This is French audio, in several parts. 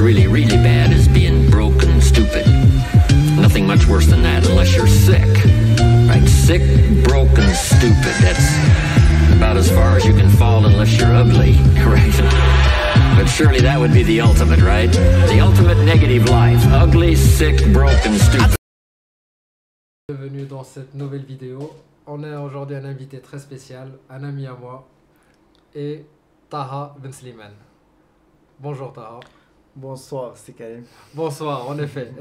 what's really, really bad is being broke and stupid. Nothing much worse than that, unless you're sick. Right? Sick, broke, and stupid. That's about as far as you can fall unless you're ugly, right? But surely that would be the ultimate, right? The ultimate negative life. Ugly, sick, broke, and stupid. Bienvenue dans cette nouvelle vidéo. On a aujourd'hui un invité très spécial, un ami à moi, et Taha Ben Slimane. Bonjour Taha. Bonsoir, c'est Karim. Bonsoir, en effet.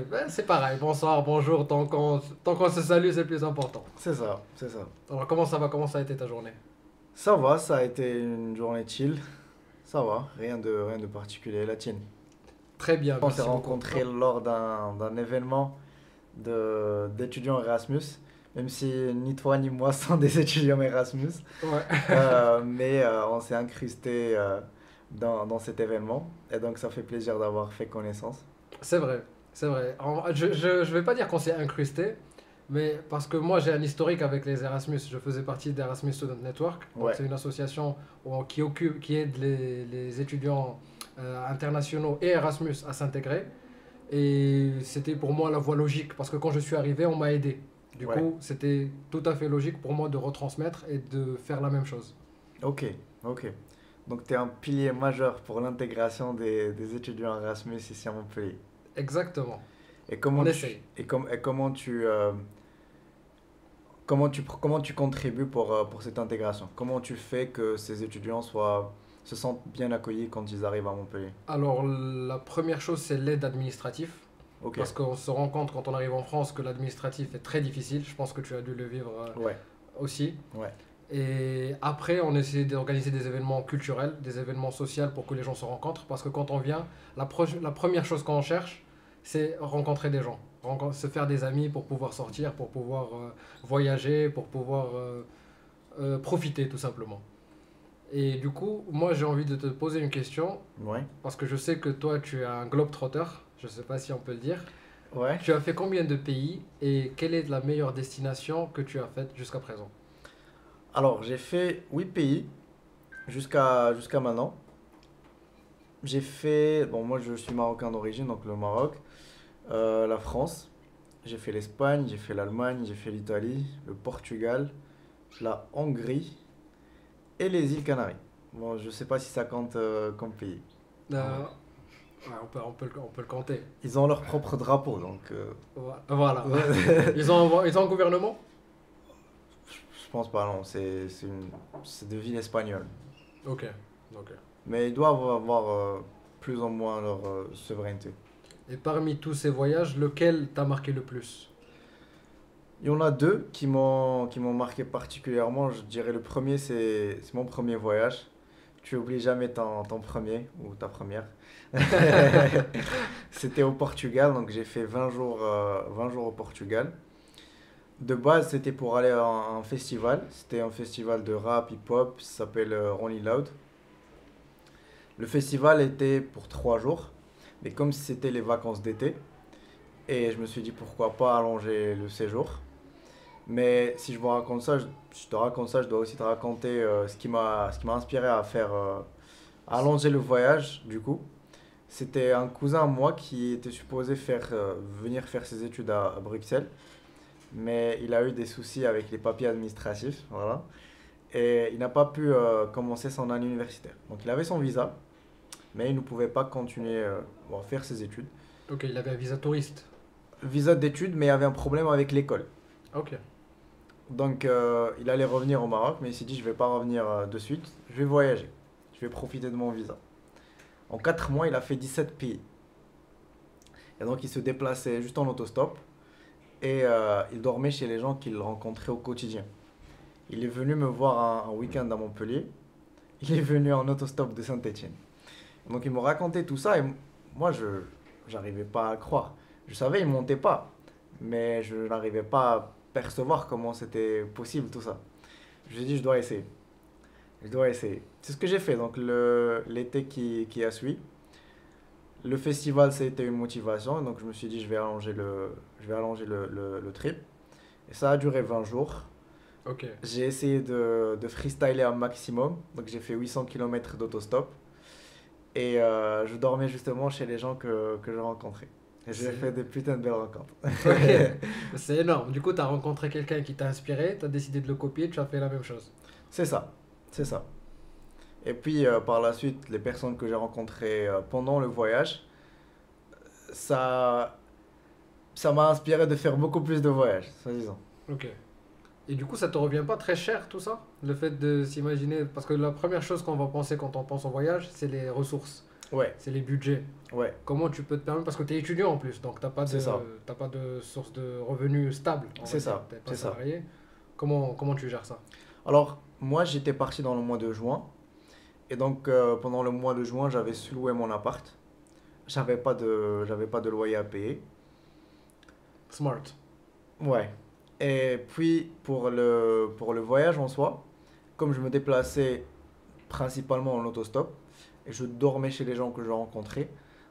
Ben, c'est pareil, bonsoir, bonjour, tant qu'on se salue, c'est le plus important. C'est ça, c'est ça. Alors comment ça va, comment ça a été ta journée? Ça va, ça a été une journée chill. Ça va, rien de particulier. La tienne? Très bien, On merci s'est beaucoup. rencontrés lors d'un événement d'étudiants Erasmus, même si ni toi ni moi sont des étudiants Erasmus. Ouais. Mais on s'est incrustés dans cet événement, et donc ça fait plaisir d'avoir fait connaissance. C'est vrai, c'est vrai. Je vais pas dire qu'on s'est incrusté, mais parce que moi j'ai un historique avec les Erasmus. Je faisais partie d'Erasmus Student Network. Donc Ouais. c'est une association qui aide les étudiants internationaux et Erasmus à s'intégrer. Et c'était pour moi la voie logique, parce que quand je suis arrivé, on m'a aidé. Du Ouais. coup, c'était tout à fait logique pour moi de retransmettre et de faire la même chose. Ok, ok. Donc tu es un pilier majeur pour l'intégration des étudiants Erasmus ici à Montpellier. Exactement. Et comment On tu, essaye. et comment tu contribues pour cette intégration? Comment tu fais que ces étudiants se sentent bien accueillis quand ils arrivent à Montpellier? Alors, la première chose, c'est l'aide administrative. Ok, Parce qu'on se rend compte quand on arrive en France que l'administratif est très difficile. Je pense que tu as dû le vivre ouais, aussi. ouais, Et après, on essaie d'organiser des événements culturels, des événements sociaux pour que les gens se rencontrent. Parce que quand on vient, la première chose qu'on cherche, c'est rencontrer des gens. Se faire des amis pour pouvoir sortir, pour pouvoir voyager, pour pouvoir profiter tout simplement. Et du coup, moi j'ai envie de te poser une question, ouais, parce que je sais que toi tu es un globe-trotter, je ne sais pas si on peut le dire. ouais. Tu as fait combien de pays et quelle est la meilleure destination que tu as faite jusqu'à présent? Alors, j'ai fait 8 pays jusqu'à maintenant. J'ai fait, bon, moi je suis marocain d'origine, donc le Maroc, la France, j'ai fait l'Espagne, j'ai fait l'Allemagne, j'ai fait l'Italie, le Portugal, la Hongrie et les îles Canaries. Bon, je sais pas si ça compte comme pays. Ouais, on peut le compter. Ils ont leur propre drapeau, donc Voilà. Ils ont un gouvernement? je pense pas, non, c'est de ville espagnole. Ok, ok. Mais ils doivent avoir plus ou moins leur souveraineté. Et parmi tous ces voyages, lequel t'a marqué le plus? Il y en a deux qui m'ont marqué particulièrement. Je dirais le premier, c'est mon premier voyage. Tu oublies jamais ton premier ou ta première. C'était au Portugal, donc j'ai fait 20 jours au Portugal. De base, c'était pour aller à un festival. C'était un festival de rap, hip-hop, ça s'appelle Only Loud. Le festival était pour 3 jours, mais comme c'était les vacances d'été, et je me suis dit pourquoi pas allonger le séjour. Mais si je vous raconte ça, je te raconte ça, je dois aussi te raconter ce qui m'a inspiré à faire, à allonger le voyage du coup. C'était un cousin à moi qui était supposé venir faire ses études à Bruxelles, mais il a eu des soucis avec les papiers administratifs, voilà. Et il n'a pas pu commencer son année universitaire. Donc il avait son visa, mais il ne pouvait pas continuer à faire ses études. Ok, il avait un visa touriste. Visa d'études, mais il avait un problème avec l'école. Ok. Donc il allait revenir au Maroc, mais il s'est dit je vais pas revenir de suite, je vais voyager, je vais profiter de mon visa. En 4 mois, il a fait 17 pays. Et donc il se déplaçait juste en autostop et il dormait chez les gens qu'il rencontrait au quotidien. Il est venu me voir un week-end à Montpellier, il est venu en autostop de Saint-Étienne. Donc il me racontait tout ça et moi je n'arrivais pas à le croire. Je savais il montait pas, mais je n'arrivais pas à percevoir comment c'était possible tout ça. Je me suis dit je dois essayer. Je dois essayer. C'est ce que j'ai fait donc l'été qui a suivi. Le festival ça a été une motivation donc je me suis dit je vais allonger le trip. Et ça a duré 20 jours. Ok. J'ai essayé de freestyler un maximum. Donc j'ai fait 800 km d'autostop. Et je dormais justement chez les gens que je rencontrais. Et j'ai C'est fait des putains de belles rencontres. ok. C'est énorme. Du coup, tu as rencontré quelqu'un qui t'a inspiré, tu as décidé de le copier, tu as fait la même chose. C'est ça, c'est ça. Et puis par la suite, les personnes que j'ai rencontrées pendant le voyage, ça, ça m'a inspiré de faire beaucoup plus de voyages, soi-disant. Ok. Et du coup, ça te revient pas très cher tout ça? Le fait de s'imaginer. Parce que la première chose qu'on va penser quand on pense au voyage, c'est les ressources, Ouais, c'est les budgets. ouais, Comment tu peux te permettre? Parce que tu es étudiant en plus, donc c'est ça, t'as pas de source de revenus stable. On va c'est dire. ça, T'es pas c'est ça. salarié. Comment tu gères ça? Alors, moi, j'étais parti dans le mois de juin. Et donc, pendant le mois de juin, j'avais sous-loué mon appart. J'avais pas de loyer à payer. Smart. Ouais. Et puis, pour le voyage en soi, comme je me déplaçais principalement en autostop, et je dormais chez les gens que je rencontrais,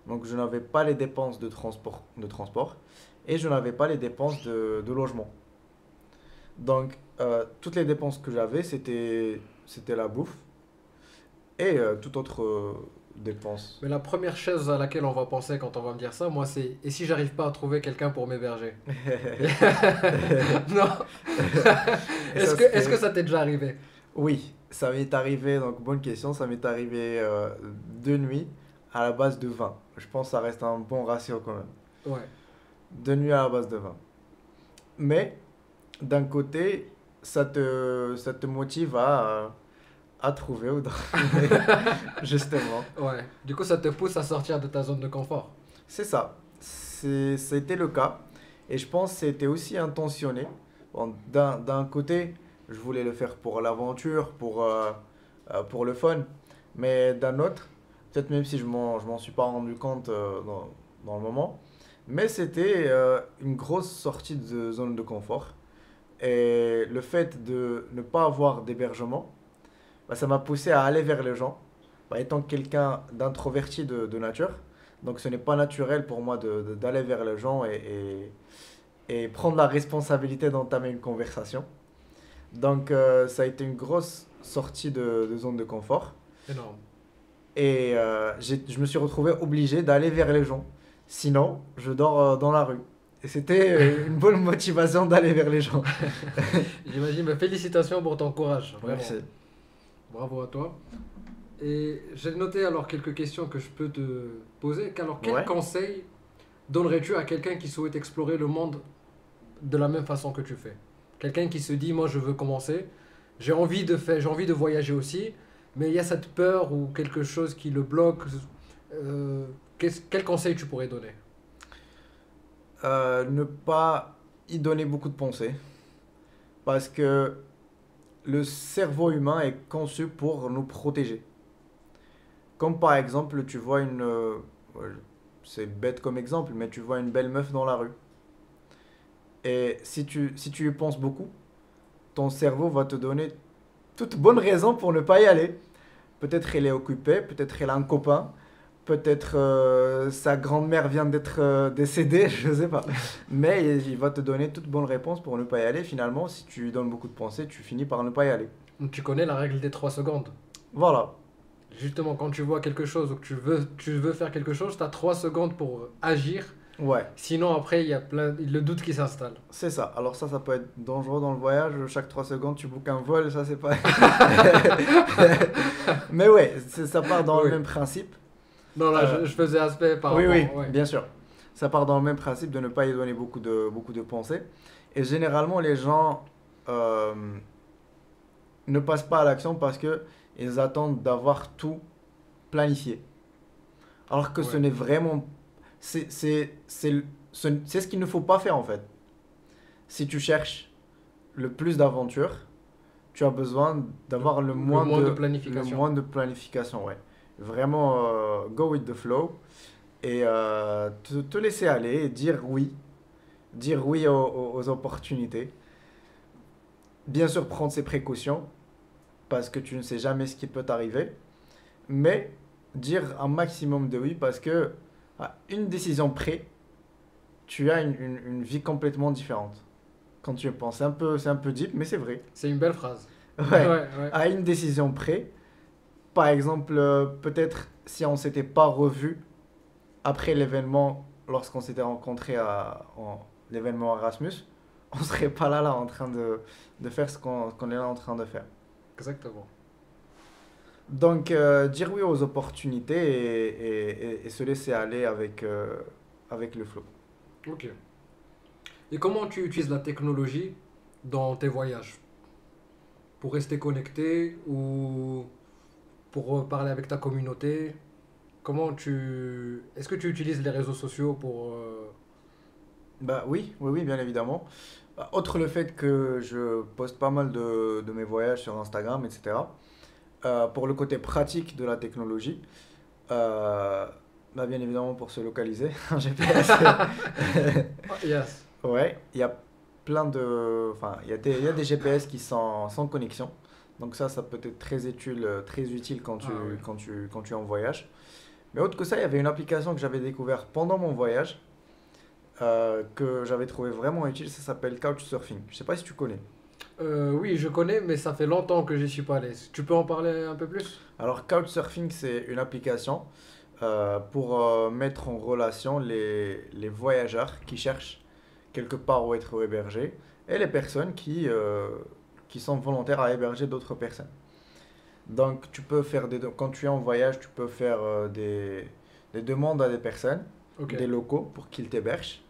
donc je n'avais pas les dépenses de transport et je n'avais pas les dépenses de logement. Donc, toutes les dépenses que j'avais, c'était la bouffe et toute autre dépense. Mais la première chose à laquelle on va penser quand on va me dire ça, moi, c'est et si j'arrive pas à trouver quelqu'un pour m'héberger? Non. Et ça, Est-ce que c'était... ça t'est déjà arrivé? Oui, ça m'est arrivé, donc bonne question, ça m'est arrivé 2 nuits à la base de 20. Je pense que ça reste un bon ratio quand même. Ouais. 2 nuits à la base de 20. Mais, d'un côté, ça te motive à trouver ou trouver, justement. Ouais. Du coup, ça te pousse à sortir de ta zone de confort. C'est ça. C'était le cas. Et je pense que c'était aussi intentionné. Bon, d'un côté, je voulais le faire pour l'aventure, pour le fun. Mais d'un autre, peut-être même si je m'en suis pas rendu compte dans le moment, mais c'était une grosse sortie de zone de confort. Et le fait de ne pas avoir d'hébergement, bah, ça m'a poussé à aller vers les gens. Bah, étant quelqu'un d'introverti de nature, donc ce n'est pas naturel pour moi d'aller vers les gens et prendre la responsabilité d'entamer une conversation. Donc ça a été une grosse sortie de zone de confort. Énorme. Et je me suis retrouvé obligé d'aller vers les gens. Sinon, je dors dans la rue. Et c'était une bonne motivation d'aller vers les gens. J'imagine, mais félicitations pour ton courage. Vraiment. Merci. Bravo à toi. Et j'ai noté alors quelques questions que je peux te poser. Alors, quel Ouais. conseil donnerais-tu à quelqu'un qui souhaite explorer le monde de la même façon que tu fais? Quelqu'un qui se dit, moi je veux commencer, j'ai envie de voyager aussi, mais il y a cette peur ou quelque chose qui le bloque. Quel conseil tu pourrais donner? Ne pas y donner beaucoup de pensées. Parce que le cerveau humain est conçu pour nous protéger. Comme par exemple, tu vois ouais, c'est bête comme exemple, mais tu vois une belle meuf dans la rue. Et si tu y penses beaucoup, ton cerveau va te donner toute bonne raison pour ne pas y aller. Peut-être elle est occupée, peut-être elle a un copain, peut-être sa grand-mère vient d'être décédée, je sais pas. Mais il va te donner toute bonne réponse pour ne pas y aller. Finalement, si tu lui donnes beaucoup de pensées, tu finis par ne pas y aller. Tu connais la règle des 3 secondes. Voilà, Justement, quand tu vois quelque chose ou que tu veux faire quelque chose, tu as 3 secondes pour agir. ouais, Sinon, après, il y a le doute qui s'installe. c'est ça. Alors ça peut être dangereux dans le voyage. Chaque 3 secondes, tu bookes un vol, ça c'est pas... Mais ouais, ça part dans le Oui. même principe. Non, là, Euh, je faisais aspect par Oui, oui, rapport. Ouais. bien sûr. Ça part dans le même principe de ne pas y donner beaucoup de pensées. Et généralement, les gens euh, ne passent pas à l'action parce que ils attendent d'avoir tout planifié. Alors que ce Ouais. n'est vraiment... C'est ce qu'il ne faut pas faire en fait. Si tu cherches le plus d'aventure, tu as besoin d'avoir Le moins de le planification. moins de planification, ouais. Vraiment, go with the flow et te laisser aller et dire oui aux opportunités. Bien sûr, prendre ses précautions parce que tu ne sais jamais ce qui peut t'arriver, mais dire un maximum de oui parce que à une décision près, tu as une vie complètement différente. Quand tu y penses, c'est un peu deep, mais c'est vrai. C'est une belle phrase. Ouais. Ouais, ouais. À une décision près, par exemple, peut-être si on s'était pas revu après l'événement, lorsqu'on s'était rencontrés en l'événement Erasmus, on serait pas là en train de faire ce qu'on est là en train de faire. Exactement. Donc, dire oui aux opportunités et se laisser aller avec le flow. Ok. Et comment tu utilises la technologie dans tes voyages? Pour rester connecté ou pour parler avec ta communauté? Est-ce que tu utilises les réseaux sociaux pour... Bah oui, bien évidemment. Bah, outre le fait que je poste pas mal de mes voyages sur Instagram, etc. Pour le côté pratique de la technologie, euh, bah, bien évidemment pour se localiser, un GPS. Yes. Ouais, il y a enfin, il y a des GPS qui sont sans connexion. Donc ça peut être très utile Ah oui. quand tu es en voyage. Mais autre que ça, il y avait une application que j'avais découvert pendant mon voyage, que j'avais trouvé vraiment utile. Ça s'appelle Couchsurfing. Je sais pas si tu connais. Oui, je connais, mais ça fait longtemps que j'y suis pas allé. Tu peux en parler un peu plus? Alors Couchsurfing, c'est une application pour mettre en relation les voyageurs qui cherchent quelque part où être hébergés et les personnes qui sont volontaires à héberger d'autres personnes. Donc quand tu es en voyage, tu peux faire des demandes à des personnes, Ok. des locaux pour qu'ils t'hébergent.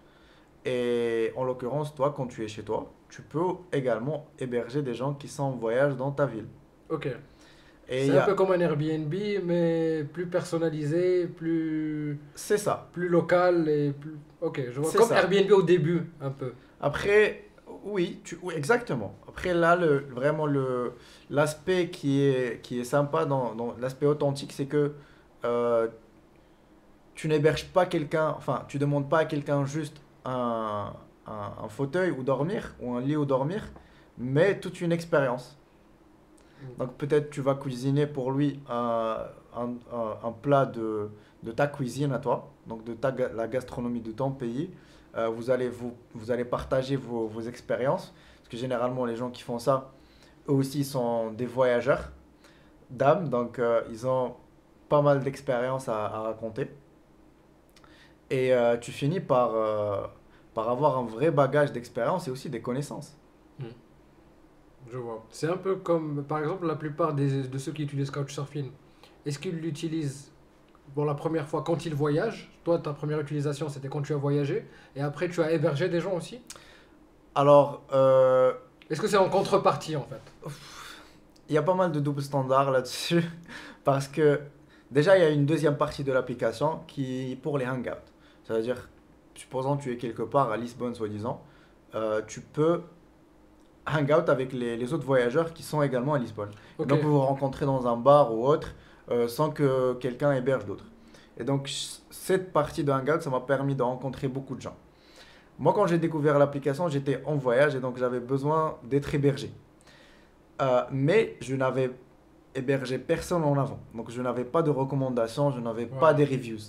Et en l'occurrence, toi, quand tu es chez toi, tu peux également héberger des gens qui sont en voyage dans ta ville. Ok. Et C'est un peu comme un Airbnb, mais plus personnalisé, c'est ça, plus local et plus... Ok, je vois. c'est Comme ça. Airbnb au début, un peu. Après, oui, exactement. Après, là, vraiment, l'aspect qui est sympa dans l'aspect authentique, c'est que euh, tu n'héberges pas quelqu'un, enfin, tu demandes pas à quelqu'un juste un fauteuil où dormir, ou un lit où dormir, mais toute une expérience. Donc, peut-être tu vas cuisiner pour lui un plat de ta cuisine à toi, donc la gastronomie de ton pays. Vous allez partager vos expériences, parce que généralement les gens qui font ça, eux aussi sont des voyageurs d'âme, donc ils ont pas mal d'expériences à raconter. Et tu finis par avoir un vrai bagage d'expérience et aussi des connaissances. Hmm, je vois. C'est un peu comme, par exemple, la plupart de ceux qui utilisent Couchsurfing. Est-ce qu'ils l'utilisent pour la première fois quand ils voyagent? Toi, ta première utilisation, c'était quand tu as voyagé. Et après, tu as hébergé des gens aussi? Alors, Est-ce que c'est en contrepartie, en fait? il y a pas mal de double standards là-dessus, parce que déjà, il y a une deuxième partie de l'application qui est pour les hangouts. C'est-à-dire, supposons que tu es quelque part à Lisbonne, soi-disant, tu peux hangout avec les autres voyageurs qui sont également à Lisbonne. Et Ok. donc, vous vous rencontrez dans un bar ou autre, sans que quelqu'un héberge d'autres. Et donc, cette partie de hangout, ça m'a permis de rencontrer beaucoup de gens. Moi, quand j'ai découvert l'application, j'étais en voyage et donc j'avais besoin d'être hébergé. Mais je n'avais hébergé personne en avant. Donc je n'avais pas de recommandations, je n'avais pas Ouais. de reviews.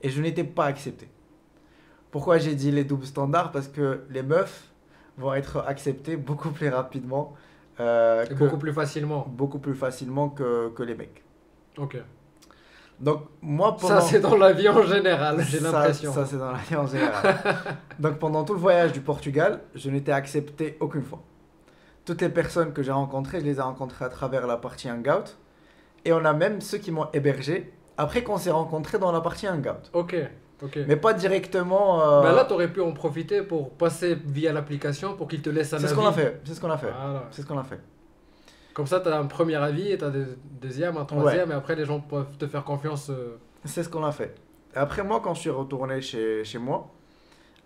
Et je n'étais pas accepté. Pourquoi j'ai dit les doubles standards? Parce que les meufs vont être acceptées beaucoup plus rapidement, Et beaucoup plus facilement. beaucoup plus facilement que les mecs. Ok. Donc moi Ça, pendant... c'est dans la vie en général, j'ai Ça, l'impression. ça c'est dans la vie en général. Donc pendant tout le voyage du Portugal, je n'étais accepté aucune fois. Toutes les personnes que j'ai rencontrées, je les ai rencontrées à travers la partie Hangout. Et on a même ceux qui m'ont hébergé après qu'on s'est rencontrés dans la partie Hangout. Ok. Ok. Mais pas directement. Ben là, tu aurais pu en profiter pour passer via l'application pour qu'il te laisse un C'est ce avis. qu'on a fait. C'est ce qu'on a fait. Voilà. C'est ce qu'on a fait. Comme ça, tu as un premier avis et tu as un deuxième, un troisième, et après, les gens peuvent te faire confiance. C'est ce qu'on a fait. Et après moi, quand je suis retourné chez moi,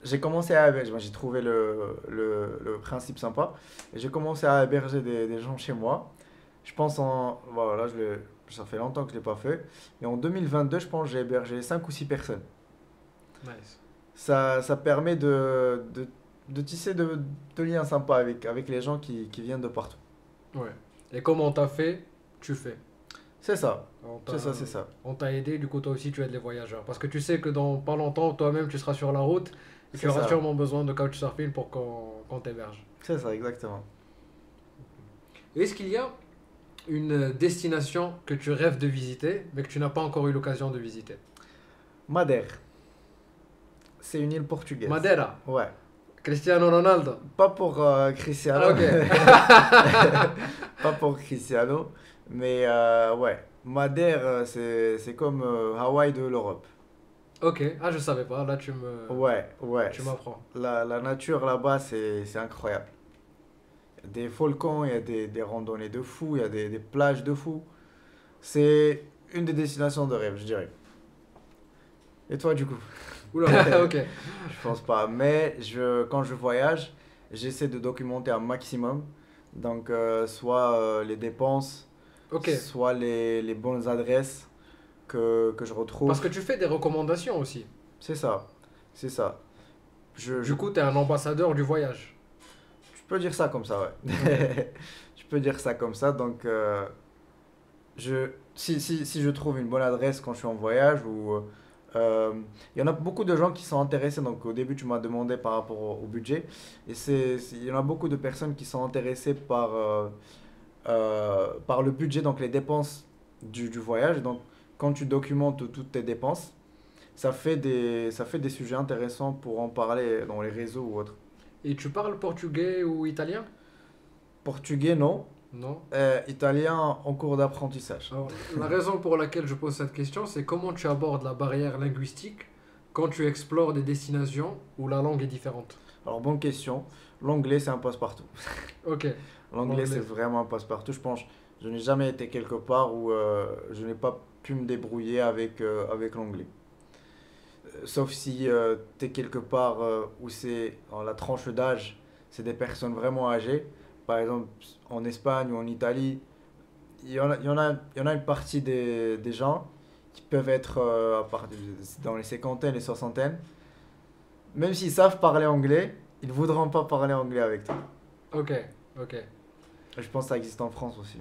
j'ai commencé à héberger. J'ai trouvé le principe sympa. Et j'ai commencé à héberger des gens chez moi. Je pense en. Voilà, ça fait longtemps que je ne l'ai pas fait. Et en 2022, je pense que j'ai hébergé 5 ou 6 personnes. Nice. Ça permet de tisser de liens sympas avec les gens qui viennent de partout. Ouais. Et comme on t'a fait, tu fais. C'est ça, On t'a c'est ça, c'est ça. on t'a aidé, du coup, toi aussi, tu aides les voyageurs. Parce que tu sais que dans pas longtemps, toi-même, tu seras sur la route et tu C'est auras ça, sûrement besoin de Couchsurfing pour qu'on t'héberge. c'est ça, exactement. Est-ce qu'il y a une destination que tu rêves de visiter, mais que tu n'as pas encore eu l'occasion de visiter. Madère. C'est une île portugaise. Madeira, Ouais. Cristiano Ronaldo. Pas pour Cristiano. Ah, ok. Pas pour Cristiano. Mais ouais. Madère, c'est comme Hawaï de l'Europe. Ok, ah je savais pas, là Ouais. tu m'apprends. La nature là-bas, c'est incroyable. Il y a des volcans, il y a des randonnées de fou, il y a des plages de fou. C'est une des destinations de rêve, je dirais. Et toi, du coup? Oula, ok. Je pense pas. Mais quand je voyage, j'essaie de documenter un maximum. Donc, soit les dépenses, Ok, soit les bonnes adresses que je retrouve. parce que tu fais des recommandations aussi. C'est ça. C'est ça. Du coup, tu es un ambassadeur du voyage. Tu peux dire ça comme ça, ouais. Tu peux dire ça comme ça. Donc, si je trouve une bonne adresse quand je suis en voyage, ou il y en a beaucoup de gens qui sont intéressés. Donc, au début, tu m'as demandé par rapport au budget. Et il y en a beaucoup de personnes qui sont intéressées par le budget, donc les dépenses du voyage. Donc, quand tu documentes toutes tes dépenses, ça fait des sujets intéressants pour en parler dans les réseaux ou autres. Et tu parles portugais ou italien? Portugais, non. Non. Italien en cours d'apprentissage. Alors, la raison pour laquelle je pose cette question, c'est comment tu abordes la barrière linguistique quand tu explores des destinations où la langue est différente. Alors, bonne question. L'anglais, c'est un passe-partout. Ok, L'anglais, L'anglais. c'est vraiment un passe-partout. Je pense, je n'ai jamais été quelque part où je n'ai pas pu me débrouiller avec l'anglais. Sauf si tu es quelque part où c'est en la tranche d'âge, c'est des personnes vraiment âgées. Par exemple, en Espagne ou en Italie, il y en a une partie des gens qui peuvent être dans les cinquantaines, les soixantaines. Même s'ils savent parler anglais, ils ne voudront pas parler anglais avec toi. ok. Je pense que ça existe en France aussi.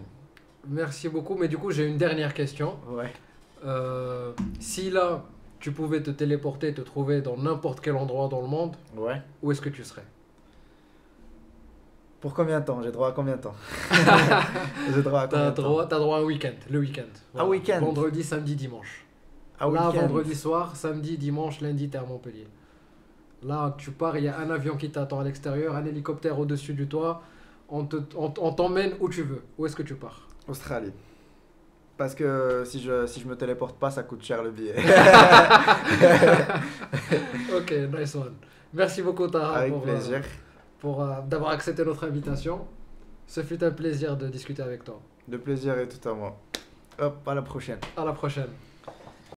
Merci beaucoup, mais du coup, j'ai une dernière question. Ouais. Si là, tu pouvais te téléporter, te trouver dans n'importe quel endroit dans le monde, Ouais. où est-ce que tu serais? Pour combien de temps? J'ai droit à combien de temps? J'ai droit à combien T'as de temps? droit à un week-end, le week-end. Un week-end? Vendredi, samedi, dimanche. Un Là, week-end. vendredi soir, samedi, dimanche, lundi, t'es à Montpellier. Là, tu pars, il y a un avion qui t'attend à l'extérieur, un hélicoptère au-dessus du toit. On t'emmène où tu veux. Où est-ce que tu pars? Australie. Parce que si je me téléporte pas, ça coûte cher le billet. Ok, nice one. Merci beaucoup, Tara, Avec plaisir. d'avoir accepté notre invitation. Ce fut un plaisir de discuter avec toi. Le plaisir est tout à moi. Hop, à la prochaine. À la prochaine.